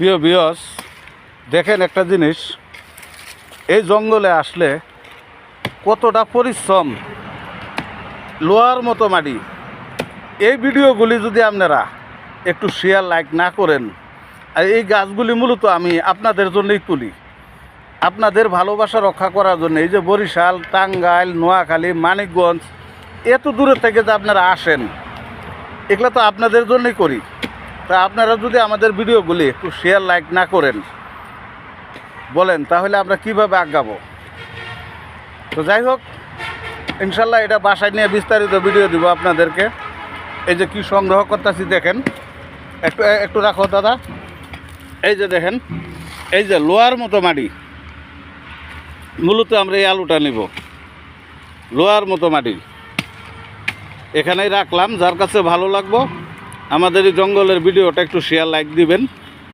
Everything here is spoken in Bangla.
প্রিয় ভিউয়ার্স, দেখেন একটা জিনিস, এই জঙ্গলে আসলে কতটা পরিশ্রম, লোহার মতো মাটি। এই ভিডিওগুলি যদি আপনারা একটু শেয়ার লাইক না করেন, আর এই গাছগুলি মূলত আমি আপনাদের জন্যই তুলি, আপনাদের ভালোবাসা রক্ষা করার জন্য। এই যে বরিশাল, টাঙ্গাইল, নোয়াখালী, মানিকগঞ্জ, এত দূরের থেকে যে আপনারা আসেন, এগুলো তো আপনাদের জন্যই করি। তা আপনারা যদি আমাদের ভিডিওগুলি একটু শেয়ার লাইক না করেন বলেন, তাহলে আমরা কিভাবে আগাবো? তো যাই হোক, ইনশাল্লাহ এটা বাসায় নিয়ে বিস্তারিত ভিডিও দিব আপনাদেরকে। এই যে কি সংগ্রহ করতেছি দেখেন, একটু একটু রাখো দাদা। এই যে দেখেন, এই যে লোহার মতো মাটি, মূলত আমরা এই আলুটা নিব। লোহার মতো মাটি এখানেই রাখলাম। যার কাছে ভালো লাগবো আমাদের এই জঙ্গলের ভিডিওটা একটু শেয়ার লাইক দিবেন।